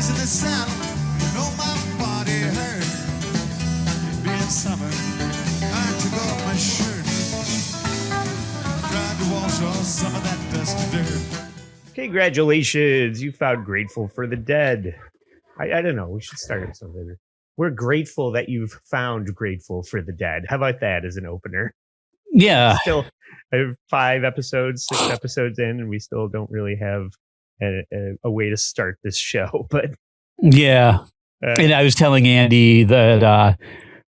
knees in the saddle, you know my body hurt. Being summer, I took off my shirt, tried to wash off some of that dust and dirt. Congratulations, you found Grateful for the Dead. I don't know, we should start with something. We're grateful that you've found Grateful for the Dead. How about that as an opener? Yeah. Still, I have 6 episodes in, and we still don't really have a way to start this show. But yeah, and I was telling Andy that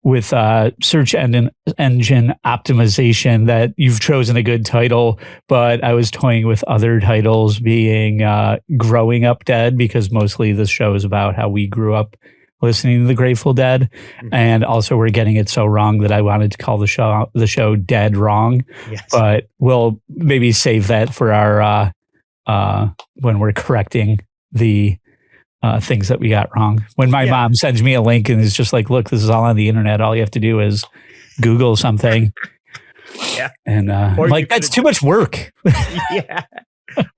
with search engine optimization that you've chosen a good title, but I was toying with other titles being Growing Up Dead, because mostly this show is about how we grew up listening to the Grateful Dead. Mm-hmm. And also we're getting it so wrong that I wanted to call the show Dead Wrong. Yes. But we'll maybe save that for our when we're correcting the things that we got wrong. When my mom sends me a link and is just like, look, this is all on the internet. All you have to do is Google something. Yeah. And like, that's too much work. Yeah.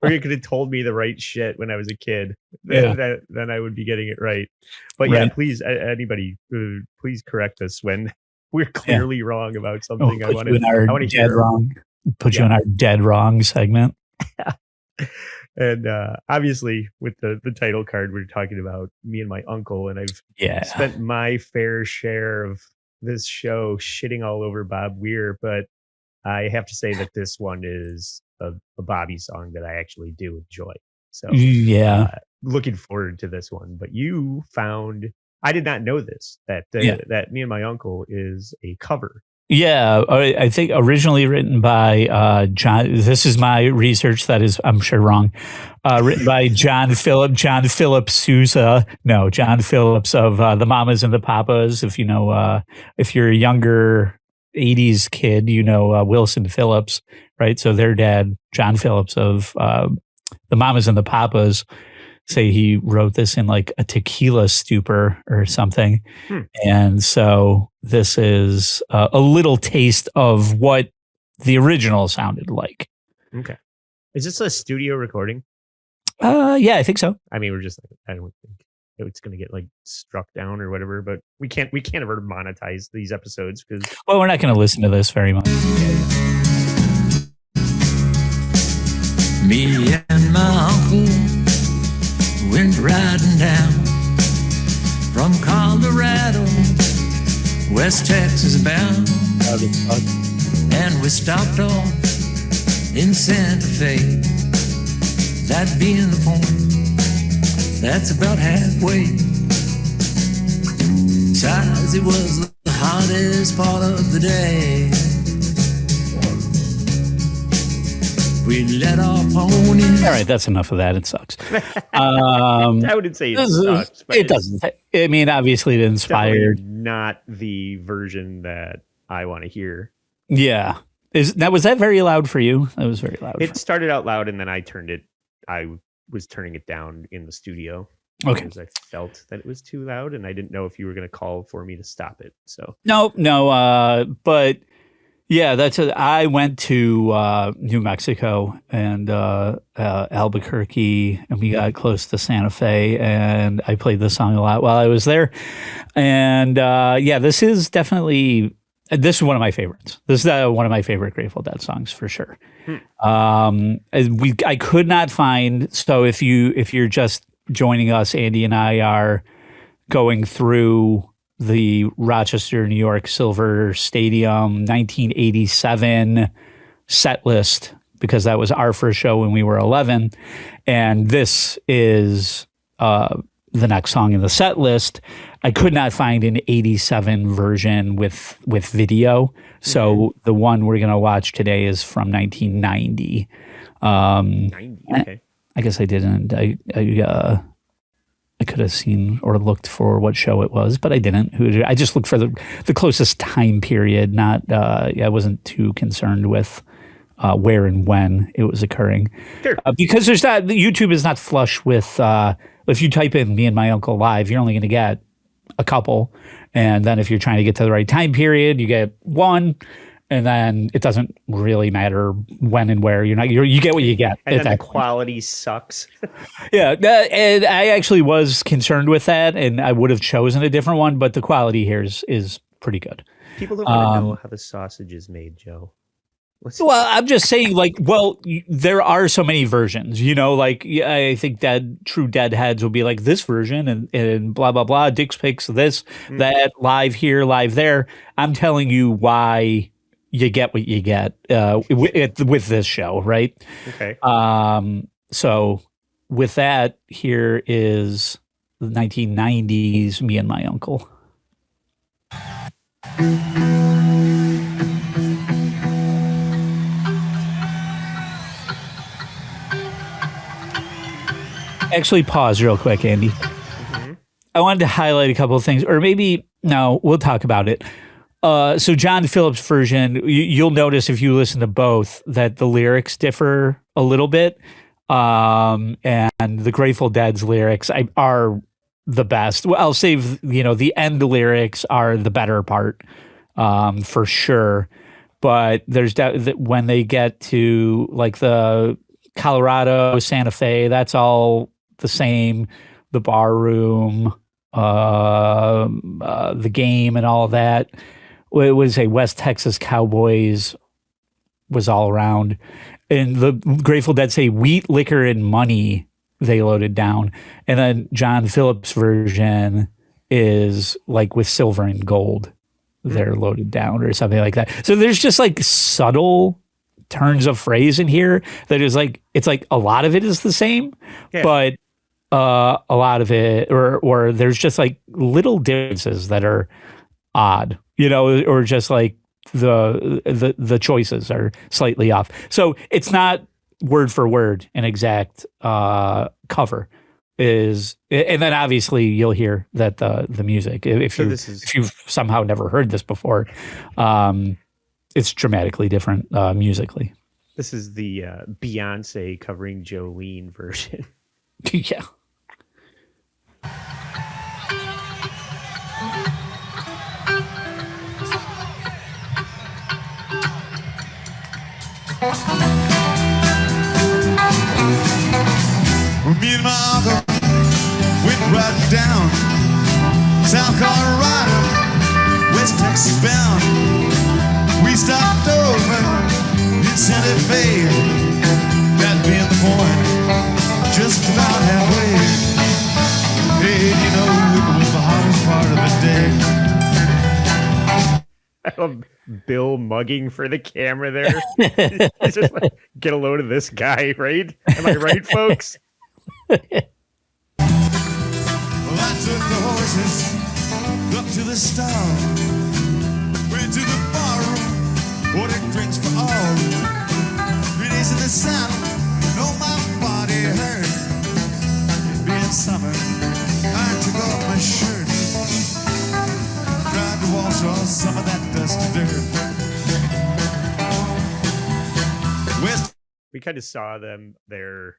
Or you could have told me the right shit when I was a kid. Then I would be getting it right. But yeah, please, anybody, please correct us when we're clearly wrong about something. I want to hear wrong. Put you in our Dead Wrong segment. And obviously, with the title card, we're talking about me and my uncle, and I've spent my fair share of this show shitting all over Bob Weir, but I have to say that this one is a Bobby song that I actually do enjoy. So looking forward to this one. But you found, I did not know this, that Me and My Uncle is a cover. Yeah, I think originally written by John. This is my research. That is, I'm sure, wrong. Written by John Philip Sousa. No, John Phillips of the Mamas and the Papas. If you know, if you're a younger 80s kid, you know Wilson Phillips, right? So their dad, John Phillips of the Mamas and the Papas, say he wrote this in like a tequila stupor or something. And so this is a little taste of what the original sounded like. Okay. Is this a studio recording? Yeah, I think so. I mean, I don't think it's going to get like struck down or whatever, but we can't ever monetize these episodes because. Well, we're not going to listen to this very much. Me and my uncle went riding down from Colorado, West Texas bound, and we stopped off in Santa Fe. That being the point, that's about halfway. Besides, it was the hottest part of the day. We let our pony. All right, that's enough of that. It sucks. I wouldn't say it sucks. But it doesn't. I mean, obviously, it inspired. Not the version that I want to hear. Yeah. Was that very loud for you? That was very loud. It started out loud, and then I was turning it down in the studio. Okay. Because I felt that it was too loud, and I didn't know if you were going to call for me to stop it. So no. But. Yeah, I went to New Mexico and Albuquerque, and we got close to Santa Fe, and I played this song a lot while I was there. And this is definitely one of my favorites. This is one of my favorite Grateful Dead songs for sure. I could not find. So if you're just joining us, Andy and I are going through the Rochester, New York Silver Stadium 1987 set list, because that was our first show when we were 11. And this is the next song in the set list. I could not find an 87 version with video. So the one we're going to watch today is from 1990. 90, okay. I guess I didn't. I could have seen or looked for what show it was, but I didn't. I just looked for the closest time period. I wasn't too concerned with where and when it was occurring. Sure. Because YouTube is not flush with, if you type in Me and My Uncle Live, you're only going to get a couple. And then if you're trying to get to the right time period, you get one. and then it doesn't really matter when and where. You get what you get. And then the quality sucks. Yeah, and I actually was concerned with that, and I would have chosen a different one, but the quality here is pretty good. People don't want to know how the sausage is made, Joe. Well, I'm just saying, there are so many versions, I think true Deadheads will be like this version and blah, blah, blah. Dick's Picks, this, that, live here, live there. I'm telling you why you get what you get with this show, right? Okay. So with that, here is the 1990s Me and My Uncle. Actually, pause real quick, Andy. Mm-hmm. I wanted to highlight a couple of things, or maybe, no, we'll talk about it. So John Phillips' version, you'll notice if you listen to both that the lyrics differ a little bit. And the Grateful Dead's lyrics are the best. Well, I'll save, the end lyrics are the better part, for sure. But there's when they get to like the Colorado, Santa Fe, that's all the same. The bar room, the game and all of that. It was a West Texas Cowboys was all around. And the Grateful Dead say wheat, liquor, and money they loaded down. And then John Phillips' version is like with silver and gold they're loaded down or something like that. So there's just like subtle turns of phrase in here that is like, it's like a lot of it is the same, but a lot of it or there's just like little differences that are odd, or just like the choices are slightly off. So it's not word for word an exact cover is, and then obviously you'll hear that the music, if you've somehow never heard this before, it's dramatically different musically. This is the Beyonce covering Jolene version. Yeah. Me and my uncle went right down South Colorado, West Texas bound. We stopped over in Santa Fe, that being the point, just about halfway. Hey, it was the hottest part of the day. I love Bill mugging for the camera there. He's just like, get a load of this guy, right? Am I right, folks? Well, I took the horses up to the stall, went to the bar room, ordered drinks for all. 3 days in the saddle, my body hurt. Being summer, I took off my shirt, tried to wash off some of that dust and dirt. We kind of saw them there.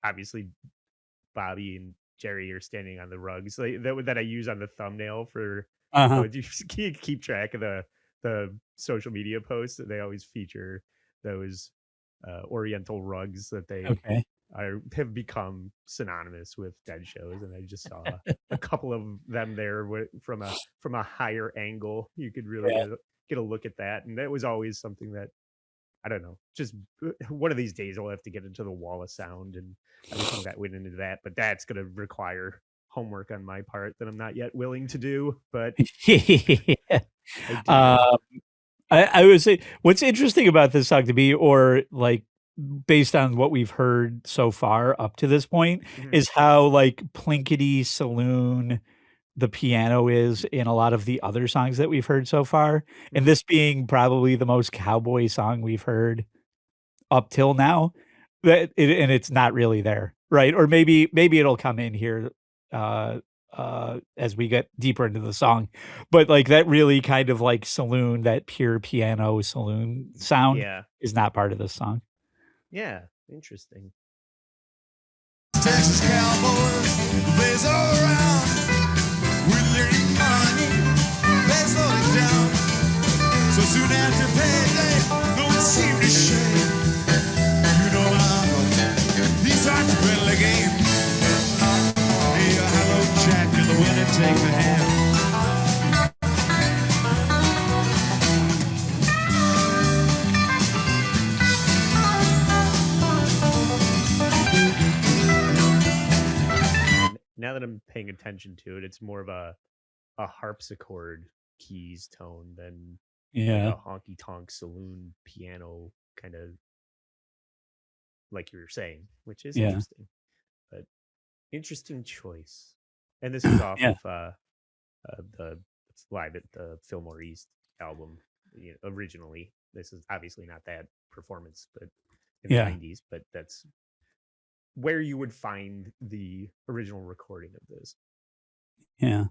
Obviously, Bobby and Jerry are standing on the rugs that I use on the thumbnail for you keep track of the social media posts that they always feature those Oriental rugs that they have become synonymous with Dead shows, and I just saw a couple of them there from a higher angle. You could really get a look at that, and that was always something that I don't know. Just one of these days, I'll have to get into the Wall of Sound and everything that went into that. But that's going to require homework on my part that I'm not yet willing to do. But I would say what's interesting about this song to me, or like based on what we've heard so far up to this point, is how like plinkety saloon the piano is in a lot of the other songs that we've heard so far. And this being probably the most cowboy song we've heard up till now, and it's not really there. Right. Or maybe it'll come in here as we get deeper into the song, but like that really kind of like saloon, that pure piano saloon sound is not part of this song. Yeah. Interesting. Texas cowboys, blaze all around. We learning money, they slow it down. So soon after winner take the hand. Now that I'm paying attention to it, it's more of a harpsichord keys tone than like a honky tonk saloon piano kind of, like you were saying, which is interesting. But interesting choice. And this is off of the Live at the Fillmore East album. Originally, this is obviously not that performance, but in the 90s, but that's where you would find the original recording of this. Yeah.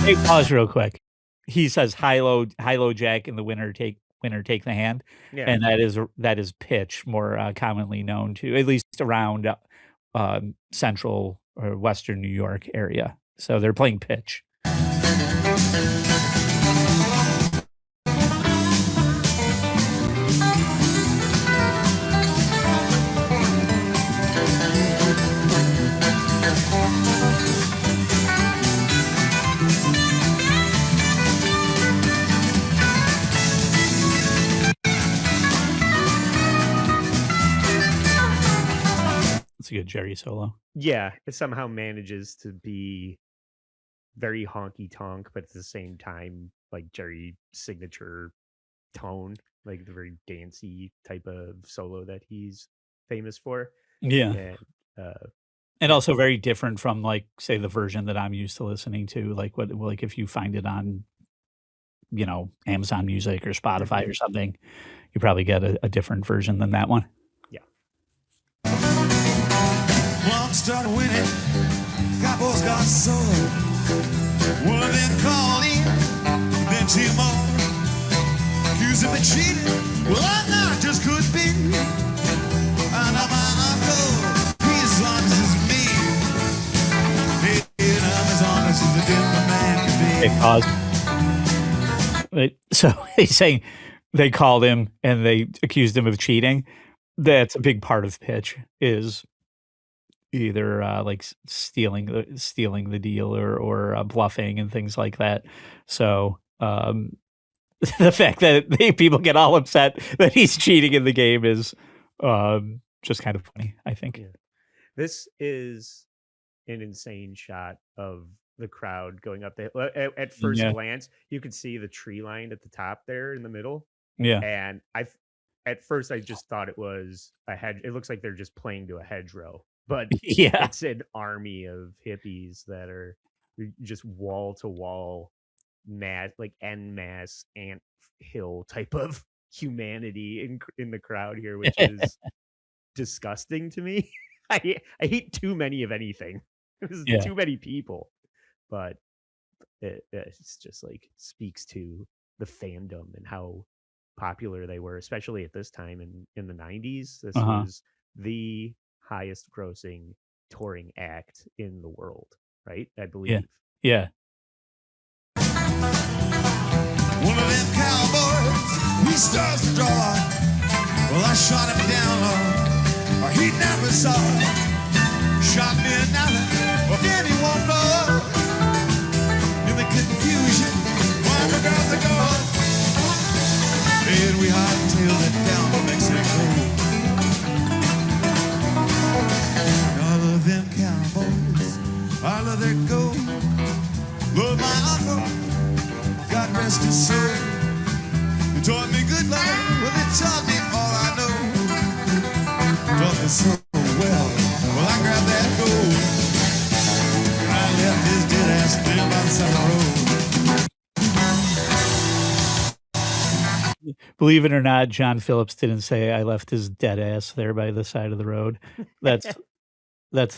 Hey, pause real quick. He says high-low jack in the winner take the hand, and that is pitch, more commonly known to, at least around central or western New York area. So they're playing pitch. It's a good Jerry solo. Yeah, it somehow manages to be very honky tonk, but at the same time, like Jerry's signature tone, like the very dancey type of solo that he's famous for. Yeah. And also very different from, like, say, the version that I'm used to listening to. Like if you find it on, Amazon Music or Spotify or something, you probably get a different version than that one. One started winning, Cowboys got solo. One of them called in, then two more. Accused of cheating, well, I'm not, just could be. I know my uncle, he's as honest as me. And I'm as honest as a different man can be. So he's saying they called him and they accused him of cheating. That's a big part of pitch, is either like stealing the deal or bluffing and things like that. So the fact that people get all upset that he's cheating in the game is just kind of funny, I think. Yeah. This is an insane shot of the crowd going up there. At first glance, you could see the tree line at the top there in the middle. Yeah. And at first I just thought it was a hedge. It looks like they're just playing to a hedgerow. But it's an army of hippies that are just wall to wall, like en masse ant hill type of humanity in the crowd here, which is disgusting to me. I hate too many of anything. Too many people, but it's just like speaks to the fandom and how popular they were, especially at this time in the 90s. This was the highest grossing touring act in the world, right? I believe. Yeah. One of them cowboys, he starts to draw. Well, I shot him down, or he never saw it. Shot me another, or did he won't know? In the confusion, why look out the door? And we hightailed it down to Mexico. All of them cowboys, all of their gold. Lord, my uncle, God rest his soul. He taught me good life, well, he taught me all I know. Taught me so well, well, I grabbed that gold. I left his dead ass there by the side of the road. Believe it or not, John Phillips didn't say I left his dead ass there by the side of the road. That's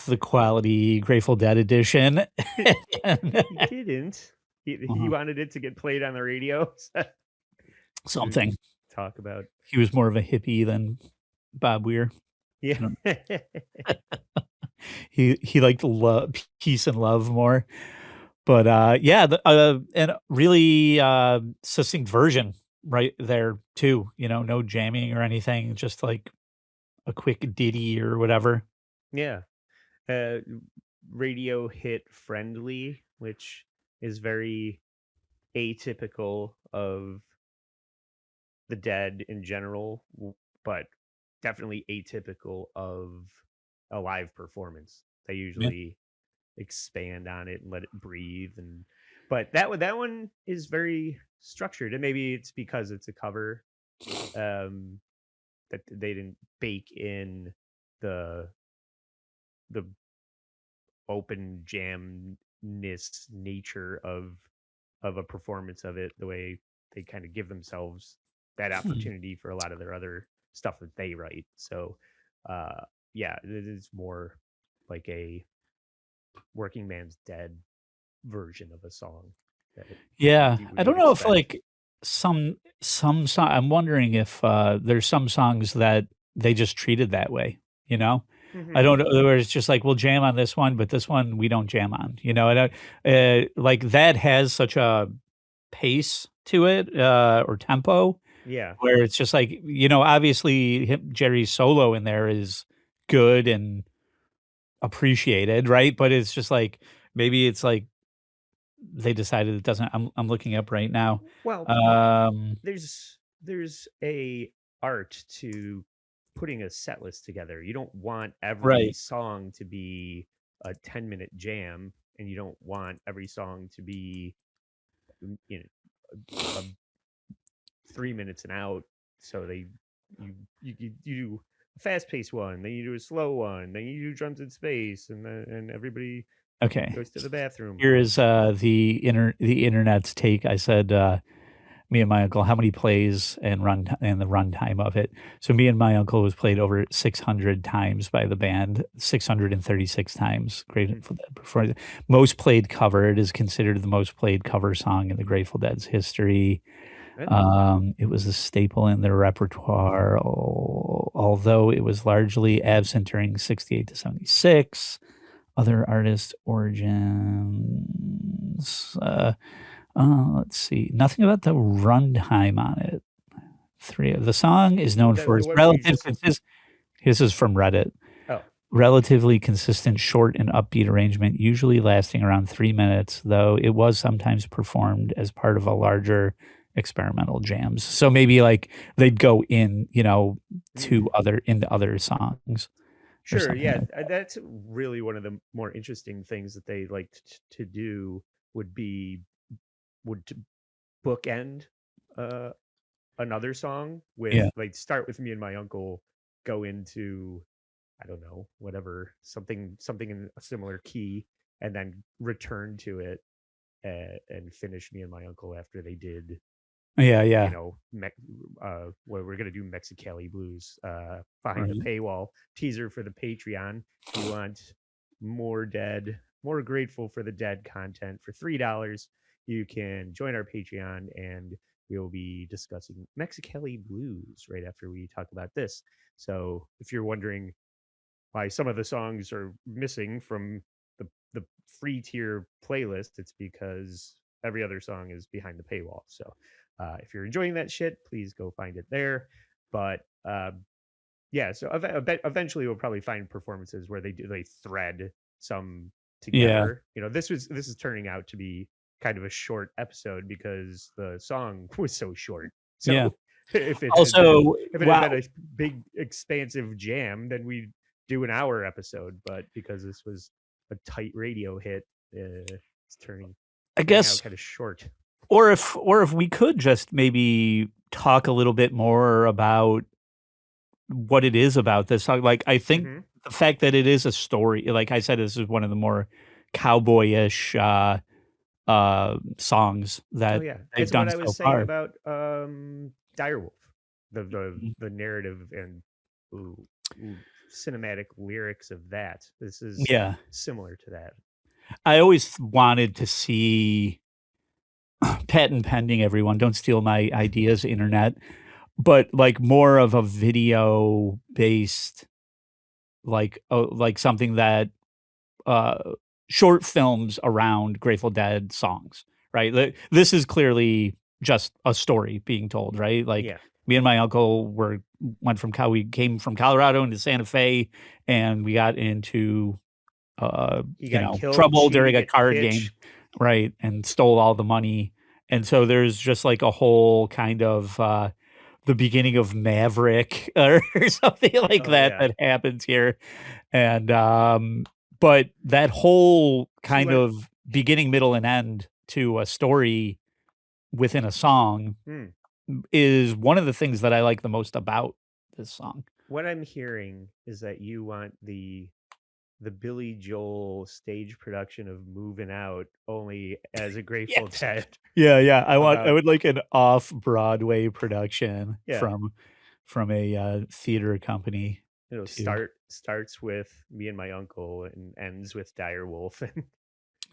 the quality Grateful Dead edition. He didn't. He wanted it to get played on the radio. Something. Talk about. He was more of a hippie than Bob Weir. Yeah. He liked peace and love more. But yeah, and really succinct version right there too. No jamming or anything, just like a quick ditty or whatever. Yeah. Uh, radio hit friendly, which is very atypical of the Dead in general, but definitely atypical of a live performance. They Yeah. usually expand on it and let it breathe, and but that one is very structured, and maybe it's because it's a cover, um that they didn't bake in the the open jamness nature of a performance of it the way they kind of give themselves that Hmm. opportunity for a lot of their other stuff that they write. So uh yeah, it is more like a working man's dead version of a song that Yeah, you I would don't know if expect. like some song. I'm wondering if there's some songs that they just treated that way. You know, I Hmm. don't know. Where it's just like we'll jam on this one, but this one we don't jam on. I don't like that has such a pace to it or tempo Yeah. where it's just like obviously Jerry's solo in there is good and appreciated, right? But it's just like maybe it's like they decided it doesn't. I'm looking up right now. Well, Um, there's a art to putting a set list together. You don't want every right. song to be a 10-minute jam, and you don't want every song to be you know a 3 minutes and out. So you do a fast paced one, then you do a slow one, then you do drums in space, and everybody Okay. goes to the bathroom. Here is the internet's take. I said me and my uncle how many plays and the runtime of it. So me and my uncle was played over 600 times by the band, 636 times. Mm. Grateful Dead performed. Most played cover. It is considered the most played cover song in the Grateful Dead's history. It was a staple in their repertoire, although it was largely absent during 68 to 76. Other artist origins. Let's see. Nothing about the runtime on it. The song is known for its What were you relative just? consistency. This is from Reddit. Oh, Relatively consistent, short, and upbeat arrangement, usually lasting around 3 minutes, though it was sometimes performed as part of a larger experimental jams. So maybe like they'd go in, mm. into other songs or Sure. something Yeah, like that's really one of the more interesting things that they like to do would be would to bookend uh another song with that. like start with me and my uncle, go into I don't know, whatever, something in a similar key, and then return to it, and finish me and my uncle after they did, Yeah, yeah. what we're gonna do, Mexicali Blues, behind the Right. paywall teaser for the Patreon. If you want more Dead, more Grateful for the Dead content for $3, you can join our Patreon, and we will be discussing Mexicali Blues right after we talk about this. So if you're wondering why some of the songs are missing from the free tier playlist, it's because every other song is behind the paywall. So if you're enjoying that shit, please go find it there. But yeah, so eventually we'll probably find performances where they thread some Yeah, together. This is turning out to be kind of a short episode because the song was so short. yeah. So if it had been Also, if it had wow. been a big expansive jam, then we'd do an hour episode. But because this was a tight radio hit, it's I turning out guess kind of short. or if we could just maybe talk a little bit more about what it is about this song. Like, I think Hmm. the fact that it is a story, like I said, this is one of the more cowboyish songs Oh that yeah, they've it's what done I so was saying far. about Direwolf, the Mhm. the narrative and ooh, cinematic lyrics of that. This is Yeah. similar to that. I always wanted to see patent pending, everyone, don't steal my ideas, internet, but like more of a video based, like something that uh short films around Grateful Dead songs, right? This is clearly just a story being told, right? Like Yeah. me and my uncle we came from Colorado into Santa Fe, and we got into He got killed trouble during cheating a at card game, pitch. right? And stole all the money. And so there's just like a whole kind of the beginning of Maverick or something like Oh that yeah. that happens here. And but that whole See kind what of beginning, middle, and end to a story within a song hmm, is one of the things that I like the most about this song. what I'm hearing is that you want the Billy Joel stage production of "Moving Out" only as a Grateful Yes. Dead. Yeah. I About would like an off Broadway production yeah, from a theater company too. starts with me and my uncle and ends with Dire Wolf, and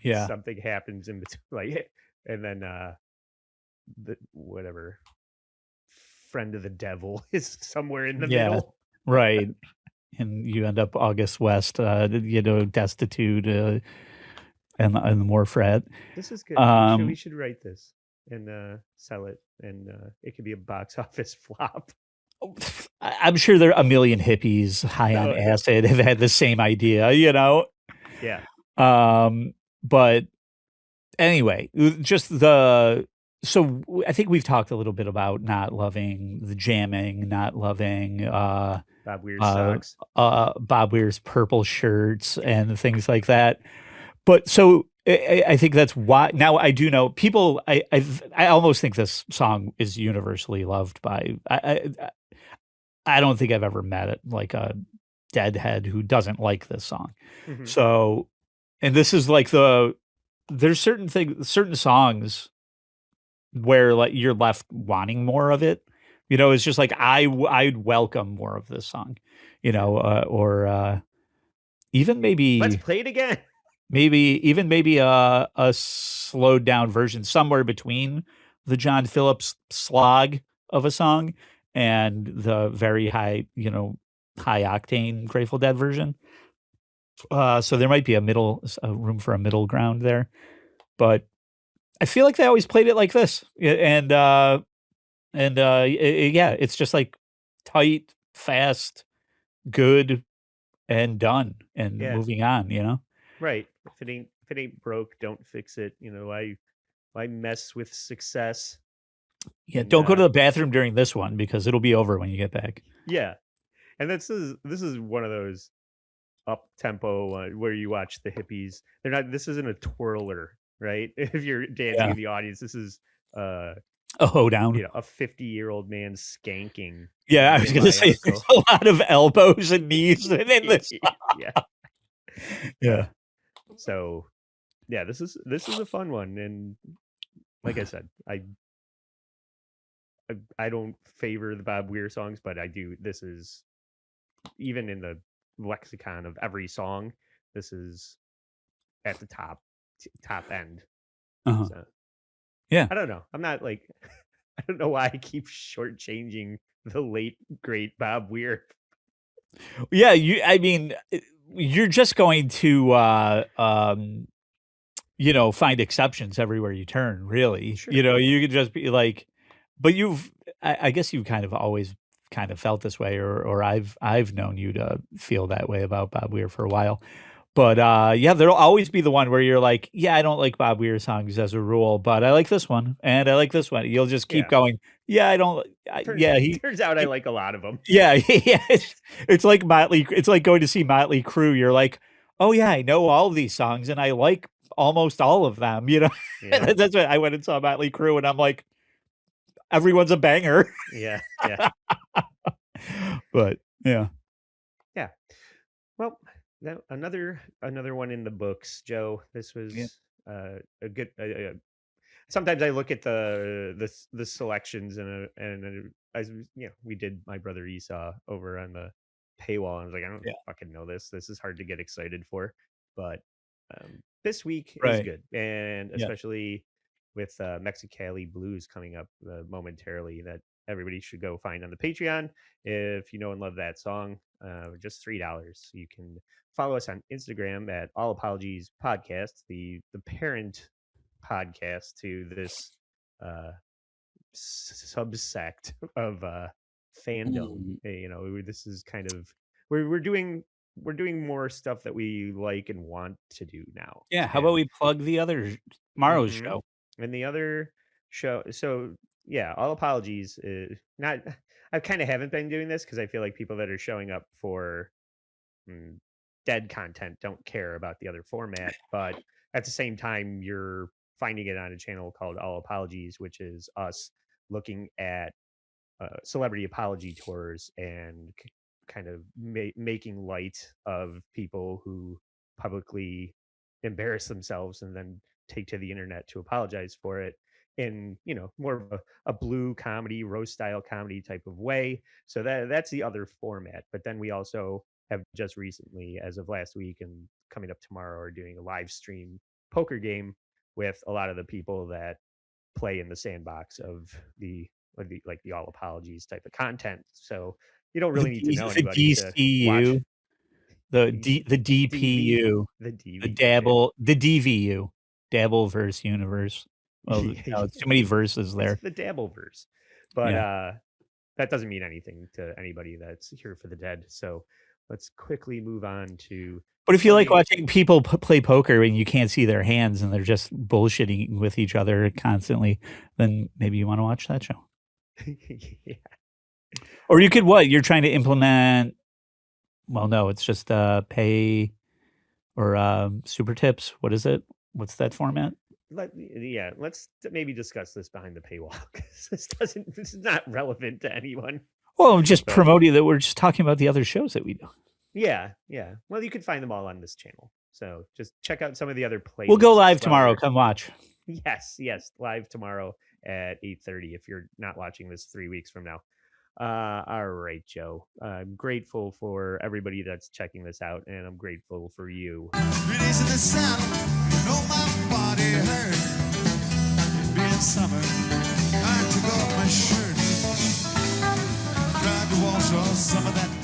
Yeah. something happens in between, like, and then the whatever friend of the devil is somewhere in the Yeah. middle. Right. And you end up August West, destitute, and more fret. This is good. We Um, should write this and sell it, and it could be a box office flop. I'm sure there are a million hippies high on No, no, acid have had the same idea. yeah, But anyway, I think we've talked a little bit about not loving the jamming, not loving Bob Weir's uh, socks. Bob Weir's purple shirts and things like that. But so I think that's why now I do know people. I almost think this song is universally loved by. I don't think I've ever met it like a deadhead who doesn't like this song. Hmm. So, and this is like there's certain songs where like you're left wanting more of it. It's just like I'd welcome more of this song, or even Let's maybe play it again. maybe a slowed down version somewhere between the John Phillips slog of a song and the very high octane Grateful Dead version. So there might be a room for a middle ground there, but I feel like they always played it like this, yeah, it's just like tight, fast, good, and done, and Yeah, moving on. right. If it ain't broke, don't fix it. Why mess with success? Yeah, And don't go to the bathroom during this one because it'll be over when you get back. yeah, and this is one of those up tempo where you watch the hippies. They're not. This isn't a twirler, right? If you're dancing Yeah. in the audience, this is uh A hoedown. a 50-year-old man skanking Yeah, I me was and gonna my say there's uncle. a lot of elbows and knees in this. Yeah, Yeah. so yeah, this is a fun one, and like I said, I don't favor the Bob Weir songs, but I do. This is, even in the lexicon of every song, this is at the top end. Uh-huh. So Yeah. I don't know. I'm not like I don't know why I keep shortchanging the late great Bob Weir. Yeah, I mean, you're just going to find exceptions everywhere you turn, really. Sure. You could just be like, but I guess you've kind of always kind of felt this way, or I've known you to feel that way about Bob Weir for a while. But yeah, there'll always be the one where you're like, yeah, I don't like Bob Weir songs as a rule, but I like this one and I like this one. You'll just keep Yeah. going. Yeah, I don't. Turns Yeah, turns out I like a lot of them. yeah, yeah. It's like Motley. It's like going to see Motley Crue. You're like, oh yeah, I know all of these songs and I like almost all of them. Yeah. That's what I went and saw Motley Crue, and I'm like, everyone's a banger. Yeah. Yeah. But yeah, Yeah. Well, another one in the books, Joe. This yeah, was a good. Sometimes I look at the selections, and as we did my brother Esau over on the paywall. And I was like, I don't yeah, fucking know this. This is hard to get excited for, but this week is right, good, and yeah, especially with Mexicali Blues coming up momentarily. That everybody should go find on the Patreon. If you know and love that song, just $3. You can follow us on Instagram at All Apologies Podcast, the parent podcast to this subsect of fandom. This is kind of we're doing more stuff that we like and want to do now. Yeah, how about we plug the other tomorrow's Mhm. show? And the other show, so yeah, All Apologies not I kind of haven't been doing this because I feel like people that are showing up for dead content don't care about the other format, but at the same time you're finding it on a channel called All Apologies, which is us looking at celebrity apology tours and kind of making light of people who publicly embarrass themselves and then take to the internet to apologize for it in more of a blue comedy roast style comedy type of way. So that's the other format. But then we also have just recently, as of last week and coming up tomorrow, are doing a live stream poker game with a lot of the people that play in the sandbox of the All Apologies type of content. So you don't really need to know The anybody to watch DCU, the DPU, the the DV. Dabble, the DVU, Dabbleverse universe. Well, no, it's too many verses there. It's the Dabbleverse, but that doesn't mean anything to anybody that's here for the dead. So let's quickly move on to. But if you like watching people play poker and you can't see their hands and they're just bullshitting with each other constantly, then maybe you want to watch that show. Yeah. Or you could what? You're trying to implement. Well, no, it's just pay or super tips. What is it? What's that format? Let's maybe discuss this behind the paywall because this is not relevant to anyone. Well, I'm just promoting that we're just talking about the other shows that we do. Yeah. Well, you can find them all on this channel. So just check out some of the other playlists. We'll go live tomorrow. Come watch. Yes, live tomorrow at 8:30 if you're not watching this 3 weeks from now. All right, Joe. I'm grateful for everybody that's checking this out, and I'm grateful for you. 3 days in the saddle, my body hurt. Being summer, I took off my shirt. Tried to wash off some of that